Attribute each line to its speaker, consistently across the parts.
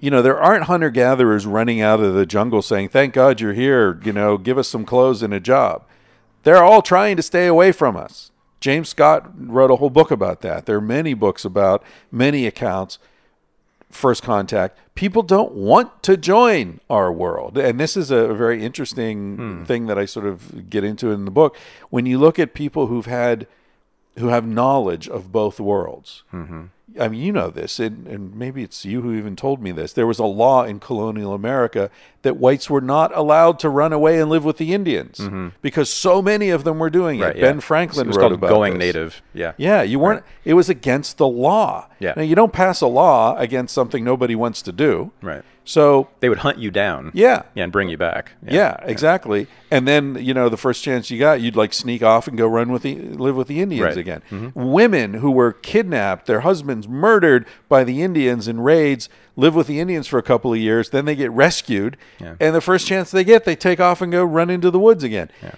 Speaker 1: there aren't hunter-gatherers running out of the jungle saying, thank God you're here, give us some clothes and a job. They're all trying to stay away from us. James Scott wrote a whole book about that. There are many books about, many accounts, first contact. People don't want to join our world. And this is a very interesting thing that I sort of get into in the book. When you look at people who have knowledge of both worlds, I mean, you know this, and maybe it's you who even told me this. There was a law in colonial America that whites were not allowed to run away and live with the Indians because so many of them were doing it. Ben Franklin wrote about
Speaker 2: going
Speaker 1: this.
Speaker 2: native. Yeah.
Speaker 1: Yeah, you weren't. Right. It was against the law.
Speaker 2: Yeah.
Speaker 1: Now, you don't pass a law against something nobody wants to do.
Speaker 2: Right.
Speaker 1: So
Speaker 2: they would hunt you down.
Speaker 1: Yeah.
Speaker 2: And bring you back.
Speaker 1: Yeah, exactly. And then, the first chance you got, you'd like sneak off and go live with the Indians again. Women who were kidnapped, their husbands murdered by the Indians in raids, live with the Indians for a couple of years, then they get rescued, and the first chance they get, they take off and go run into the woods again. Yeah.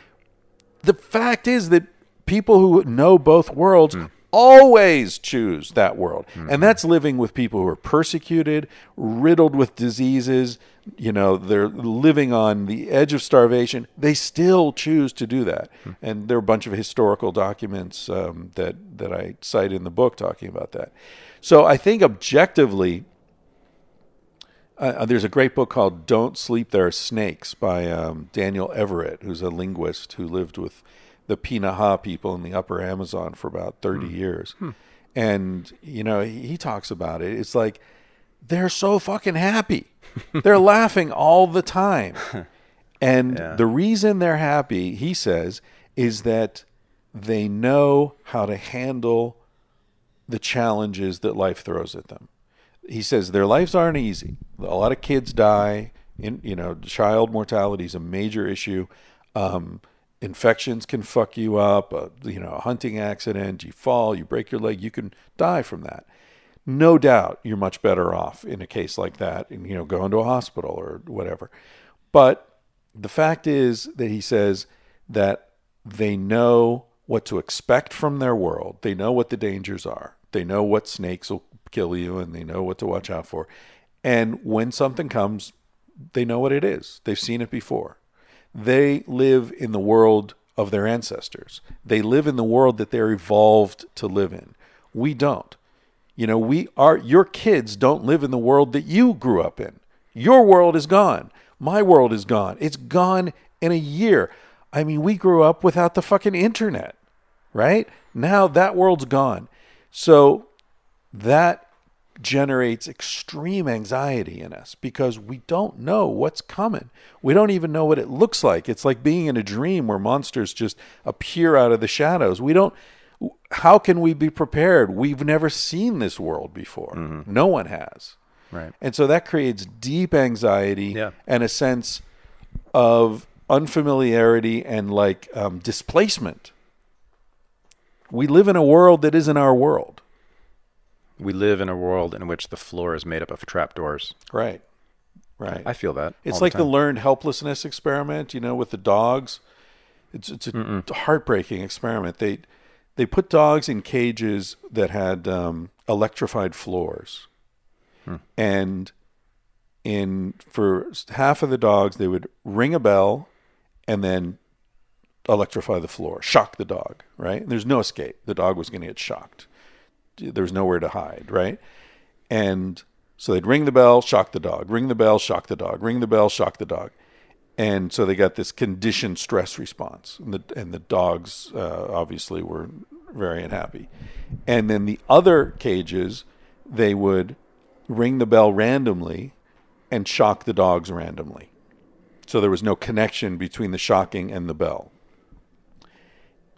Speaker 1: The fact is that people who know both worlds always choose that world. And that's living with people who are persecuted, riddled with diseases, they're living on the edge of starvation. They still choose to do that. And there are a bunch of historical documents that I cite in the book talking about that. So I think objectively, there's a great book called Don't Sleep, There Are Snakes by Daniel Everett, who's a linguist who lived with the Pinaha people in the upper Amazon for about 30 years. And, he talks about it. It's like, they're so fucking happy. They're laughing all the time. And the reason they're happy, he says, is that they know how to handle the challenges that life throws at them. He says their lives aren't easy. A lot of kids die. Child mortality is a major issue. Infections can fuck you up, a hunting accident, you fall, you break your leg, you can die from that. No doubt you're much better off in a case like that and, going to a hospital or whatever. But the fact is that he says that they know what to expect from their world. They know what the dangers are. They know what snakes will kill you and they know what to watch out for. And when something comes, they know what it is. They've seen it before. They live in the world of their ancestors. They live in the world that they're evolved to live in. We don't. Your kids don't live in the world that you grew up in. Your world is gone. My world is gone. It's gone in a year. I mean, we grew up without the fucking internet, right? Now that world's gone. So that generates extreme anxiety in us because we don't know what's coming. We don't even know what it looks like. It's like being in a dream where monsters just appear out of the shadows. How can we be prepared? We've never seen this world before. No one has.
Speaker 2: Right.
Speaker 1: And so that creates deep anxiety and a sense of unfamiliarity and displacement. We live in a world that isn't our world.
Speaker 2: We live in a world in which the floor is made up of trapdoors.
Speaker 1: Right.
Speaker 2: I feel that.
Speaker 1: It's like the learned helplessness experiment, with the dogs. It's a heartbreaking experiment. They put dogs in cages that had electrified floors. And for half of the dogs, they would ring a bell and then electrify the floor, shock the dog, right? And there's no escape. The dog was going to get shocked. There was nowhere to hide, right? And so they'd ring the bell, shock the dog, ring the bell, shock the dog, ring the bell, shock the dog. And so they got this conditioned stress response. And the dogs obviously were very unhappy. And then the other cages, they would ring the bell randomly and shock the dogs randomly. So there was no connection between the shocking and the bell.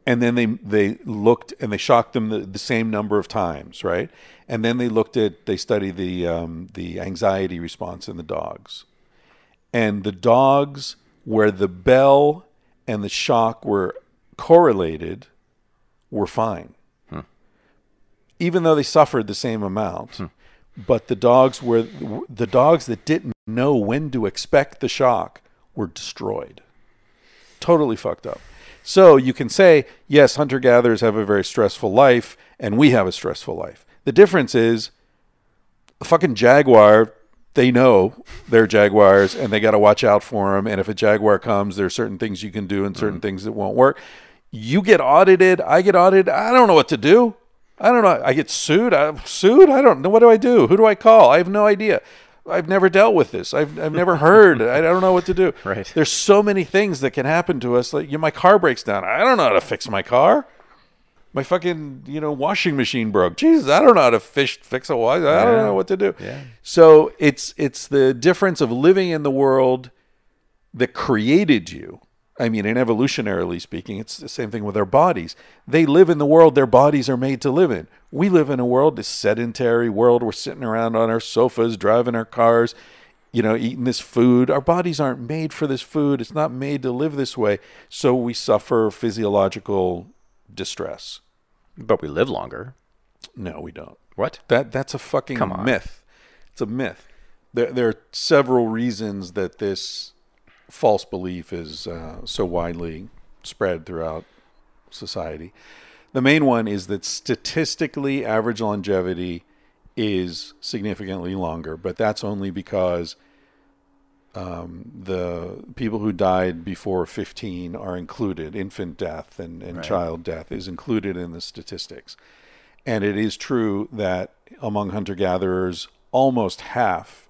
Speaker 1: And then they looked and they shocked them the same number of times, right? And then they studied the anxiety response in the dogs. And the dogs where the bell and the shock were correlated were fine. Even though they suffered the same amount. But the dogs that didn't know when to expect the shock were destroyed. Totally fucked up. So you can say, yes, hunter-gatherers have a very stressful life, and we have a stressful life. The difference is a fucking jaguar they know they're jaguars and they got to watch out for them. And if a jaguar comes, there are certain things you can do and certain things that won't work. You get audited. I get audited. I don't know what to do. I don't know. I get sued. I'm sued. I don't know. What do I do? Who do I call? I have no idea. I've never dealt with this. I've never heard. I don't know what to do.
Speaker 2: Right.
Speaker 1: There's so many things that can happen to us. Like, my car breaks down. I don't know how to fix my car. My fucking, washing machine broke. Jesus, I don't know how to fix a wash. I don't know what to do.
Speaker 2: Yeah.
Speaker 1: So it's the difference of living in the world that created you. I mean, and evolutionarily speaking, it's the same thing with our bodies. They live in the world their bodies are made to live in. We live in a world, this sedentary world. We're sitting around on our sofas, driving our cars, eating this food. Our bodies aren't made for this food. It's not made to live this way. So we suffer physiological distress.
Speaker 2: But we live longer.
Speaker 1: No, we don't.
Speaker 2: What?
Speaker 1: That's a fucking myth. It's a myth. There are several reasons that this false belief is so widely spread throughout society. The main one is that statistically average longevity is significantly longer, but that's only because the people who died before 15 are included. Infant death and child death is included in the statistics. And it is true that among hunter-gatherers, almost half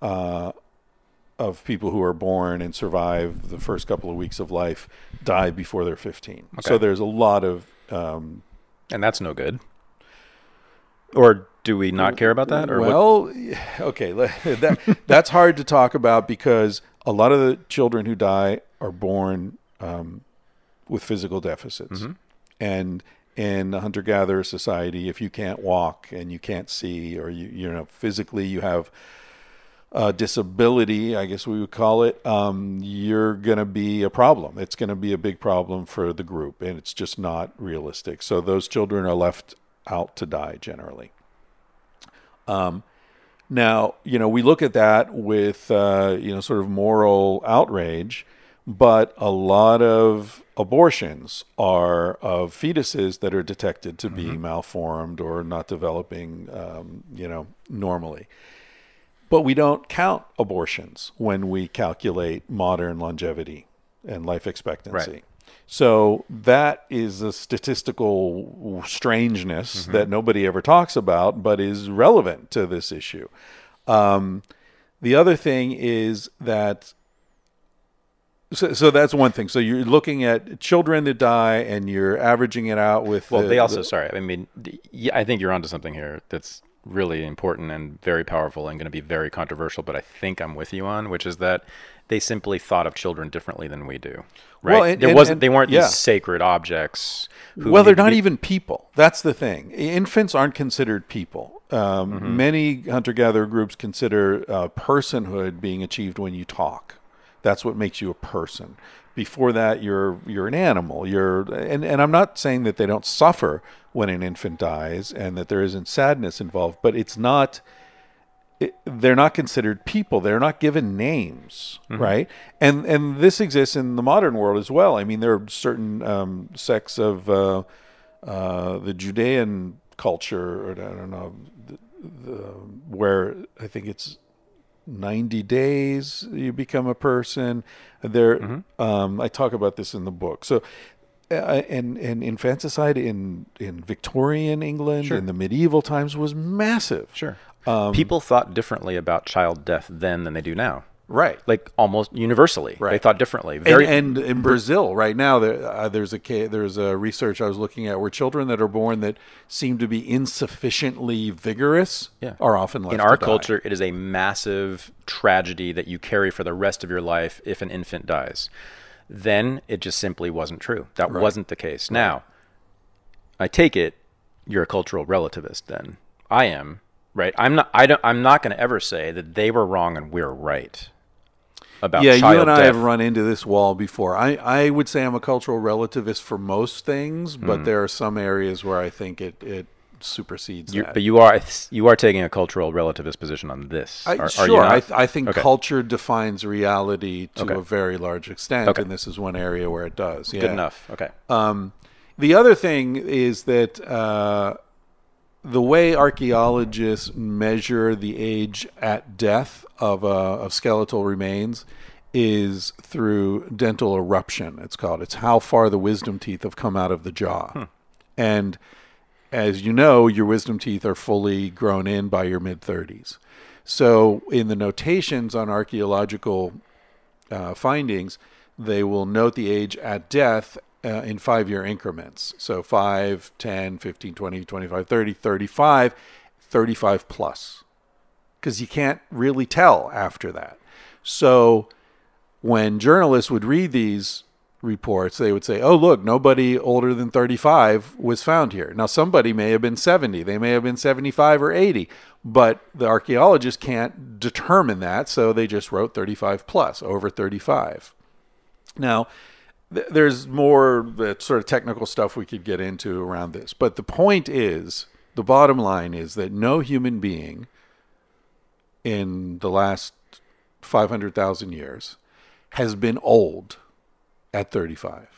Speaker 1: of people who are born and survive the first couple of weeks of life die before they're 15. Okay. So there's a lot of...
Speaker 2: and that's no good. Or do we not care about that? Or
Speaker 1: okay, that's hard to talk about because a lot of the children who die are born with physical deficits. Mm-hmm. And in a hunter-gatherer society, if you can't walk and you can't see, or physically you have a disability, I guess we would call it, you're going to be a problem. It's going to be a big problem for the group, and it's just not realistic. So those children are left out to die generally. Now, we look at that with, sort of moral outrage, but a lot of abortions are of fetuses that are detected to be malformed or not developing, normally. But we don't count abortions when we calculate modern longevity and life expectancy. Right. So that is a statistical strangeness that nobody ever talks about, but is relevant to this issue. The other thing is that, so that's one thing. So you're looking at children that die and you're averaging it out with...
Speaker 2: Well, I think you're onto something here that's really important and very powerful and going to be very controversial, but I think I'm with you on, which is that they simply thought of children differently than we do. Right? Well, they weren't these sacred objects.
Speaker 1: They're not even people. That's the thing. Infants aren't considered people. Many hunter-gatherer groups consider personhood being achieved when you talk. That's what makes you a person. Before that, you're an animal. And I'm not saying that they don't suffer when an infant dies and that there isn't sadness involved, but they're not considered people. They're not given names, right? And this exists in the modern world as well. I mean, there are certain sects of the Judean culture, or I don't know, where I think it's 90 days you become a person. I talk about this in the book. So and infanticide in Victorian England in the medieval times was massive.
Speaker 2: People thought differently about child death then than they do now.
Speaker 1: Right.
Speaker 2: Like almost universally. Right. They thought differently.
Speaker 1: And in Brazil right now, there's a research I was looking at where children that are born that seem to be insufficiently vigorous are often left to die.
Speaker 2: In our culture, it is a massive tragedy that you carry for the rest of your life if an infant dies. Then it just simply wasn't true. That wasn't the case. Right. Now, I take it you're a cultural relativist then. I am. Right. I'm not going to ever say that they were wrong and we're right about child death.
Speaker 1: Yeah, you and I have run into this wall before. I would say I'm a cultural relativist for most things, but there are some areas where I think it supersedes that.
Speaker 2: But you are taking a cultural relativist position on this.
Speaker 1: I think culture defines reality to a very large extent, and this is one area where it does. Yeah.
Speaker 2: Good enough. Okay.
Speaker 1: The other thing is that the way archaeologists measure the age at death of skeletal remains is through dental eruption, it's called. It's how far the wisdom teeth have come out of the jaw. And as you know, your wisdom teeth are fully grown in by your mid-30s. So in the notations on archaeological findings, they will note the age at death in 5-year increments. So 5, 10, 15, 20, 25, 30, 35, 35 plus. Because you can't really tell after that. So when journalists would read these reports, they would say, oh, look, nobody older than 35 was found here. Now, somebody may have been 70. They may have been 75 or 80. But the archaeologists can't determine that, so they just wrote 35 plus, over 35. Now, there's more sort of technical stuff we could get into around this. But the point is, the bottom line is that no human being in the last 500,000 years has been old at 35.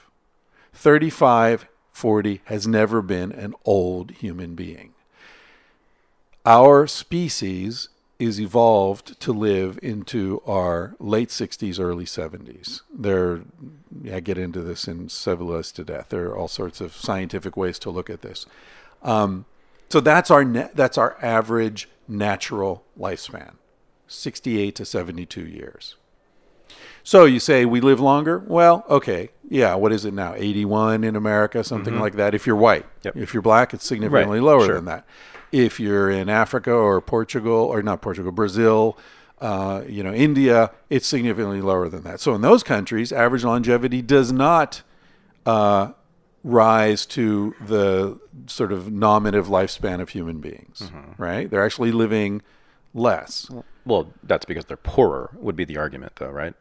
Speaker 1: 35, 40 has never been an old human being. Our species is evolved to live into our late 60s, early 70s. I get into this in Civilized to Death. There are all sorts of scientific ways to look at this. So that's our average natural lifespan, 68 to 72 years. So you say we live longer? Well, okay. Yeah, what is it now? 81 in America, something like that, if you're white.
Speaker 2: Yep.
Speaker 1: If you're black, it's significantly lower than that. If you're in Africa or Portugal, or not Portugal, Brazil, India, it's significantly lower than that. So in those countries, average longevity does not rise to the sort of nominative lifespan of human beings, right? They're actually living less.
Speaker 2: Well, that's because they're poorer, would be the argument, though, right?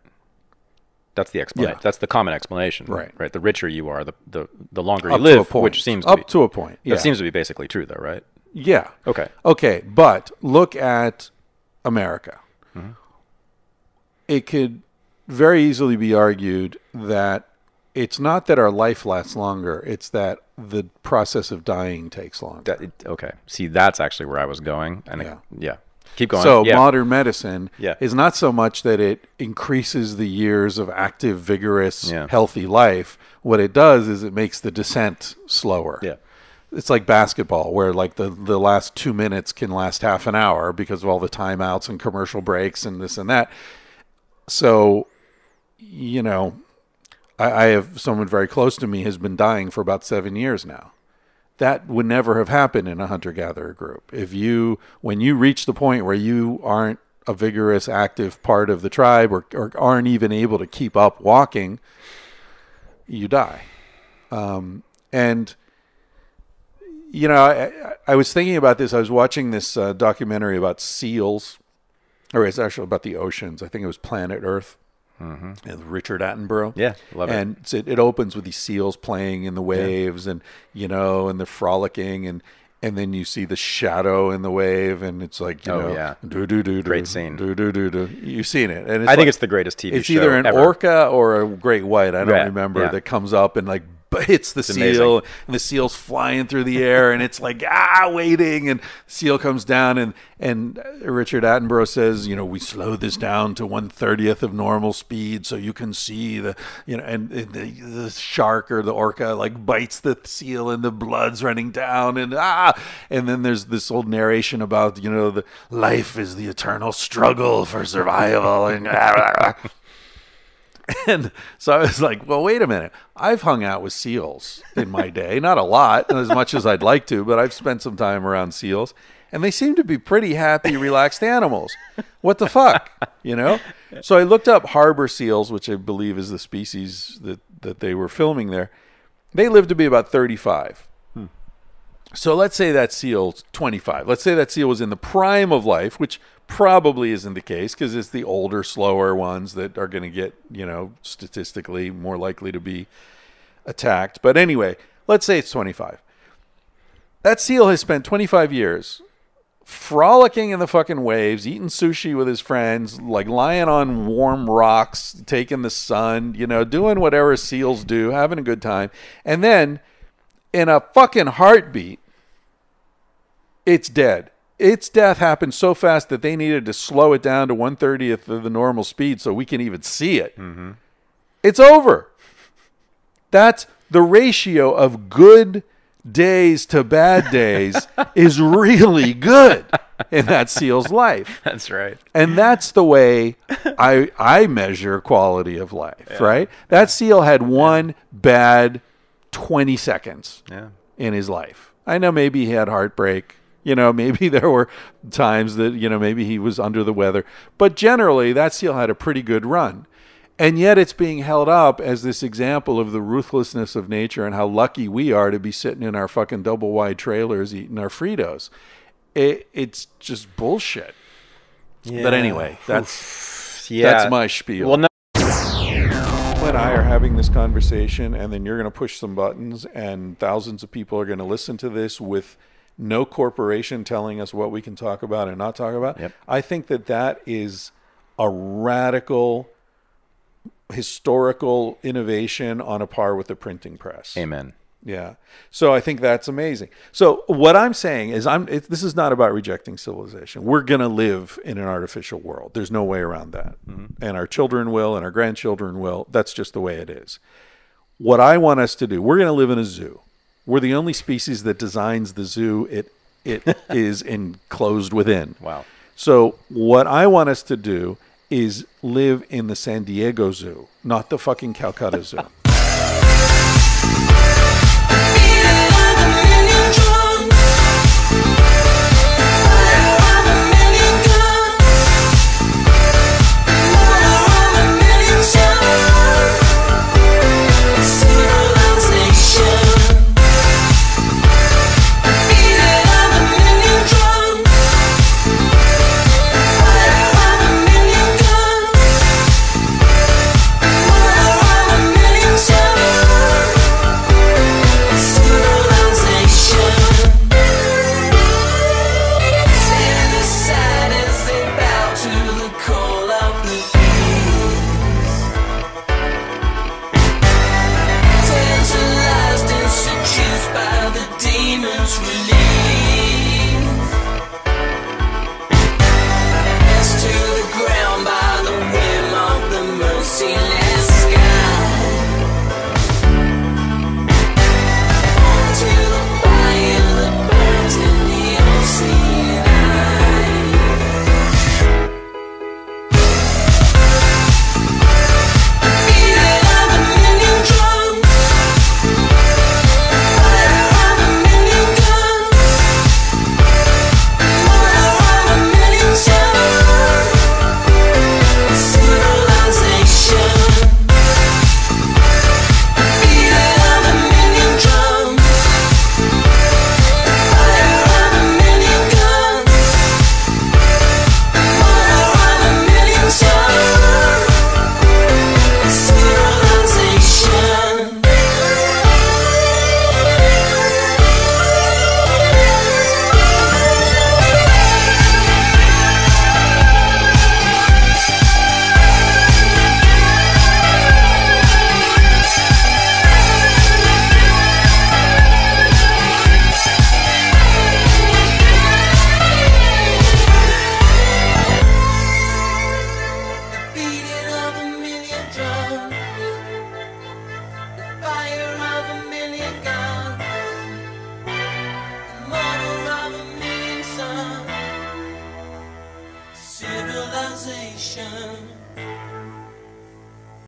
Speaker 2: That's the explanation. Yeah. That's the common explanation, right? The richer you are, the longer you live, which seems to be,
Speaker 1: to a point. Yeah.
Speaker 2: That seems to be basically true, though, right?
Speaker 1: Yeah.
Speaker 2: Okay.
Speaker 1: But look at America. It could very easily be argued that it's not that our life lasts longer; it's that the process of dying takes longer.
Speaker 2: Okay. See, that's actually where I was going. And yeah. Keep going.
Speaker 1: So modern medicine is not so much that it increases the years of active, vigorous, healthy life. What it does is it makes the descent slower.
Speaker 2: Yeah.
Speaker 1: It's like basketball, where like the last 2 minutes can last half an hour because of all the timeouts and commercial breaks and this and that. So, I have someone very close to me has been dying for about 7 years now. That would never have happened in a hunter-gatherer group. When you reach the point where you aren't a vigorous, active part of the tribe or aren't even able to keep up walking, you die. I was thinking about this. I was watching this documentary about seals, or it's actually about the oceans. I think it was Planet Earth. And Richard Attenborough.
Speaker 2: Yeah, love it.
Speaker 1: And it opens with these seals playing in the waves, and and they're frolicking, and then you see the shadow in the wave, and it's like
Speaker 2: great scene.
Speaker 1: You've seen it, and
Speaker 2: I think it's the greatest TV show.
Speaker 1: It's either an
Speaker 2: ever.
Speaker 1: orca or a great white. I don't remember that comes up and like hits the seal, and the seal's flying through the air, and it's like waiting, and the seal comes down, and Richard Attenborough says, we slow this down to 1/30 of normal speed so you can see the the shark or the orca like bites the seal and the blood's running down, and then there's this old narration about the life is the eternal struggle for survival, and And so I was like, well, wait a minute. I've hung out with seals in my day. Not a lot, as much as I'd like to, but I've spent some time around seals. And they seem to be pretty happy, relaxed animals. What the fuck? So I looked up harbor seals, which I believe is the species that they were filming there. They live to be about 35. So let's say that seal's 25. Let's say that seal was in the prime of life, which probably isn't the case because it's the older, slower ones that are going to get, statistically more likely to be attacked. But anyway, let's say it's 25. That seal has spent 25 years frolicking in the fucking waves, eating sushi with his friends, like lying on warm rocks, taking the sun, doing whatever seals do, having a good time. And then in a fucking heartbeat, it's dead. Its death happened so fast that they needed to slow it down to 1/30th of the normal speed so we can even see it.
Speaker 2: Mm-hmm.
Speaker 1: It's over. That's the ratio of good days to bad days is really good in that seal's life.
Speaker 2: That's right.
Speaker 1: And that's the way I measure quality of life, right? That seal had one bad 20 seconds in his life. I know maybe he had heartbreak. You know, maybe there were times that, you know, maybe he was under the weather. But generally, that seal had a pretty good run. And yet it's being held up as this example of the ruthlessness of nature and how lucky we are to be sitting in our fucking double wide trailers eating our Fritos. It's just bullshit.
Speaker 2: Yeah.
Speaker 1: But anyway, that's my spiel.
Speaker 2: Well, no.
Speaker 1: You and I are having this conversation, and then you're going to push some buttons, and thousands of people are going to listen to this with no corporation telling us what we can talk about and not talk about.
Speaker 2: Yep.
Speaker 1: I think that is a radical historical innovation on a par with the printing press.
Speaker 2: Amen.
Speaker 1: Yeah. So I think that's amazing. So what I'm saying is this is not about rejecting civilization. We're going to live in an artificial world. There's no way around that. Mm-hmm. And our children will, and our grandchildren will. That's just the way it is. What I want us to do, we're going to live in a zoo. We're the only species that designs the zoo it is enclosed within.
Speaker 2: Wow.
Speaker 1: So what I want us to do is live in the San Diego Zoo, not the fucking Calcutta Zoo.
Speaker 3: Civilization.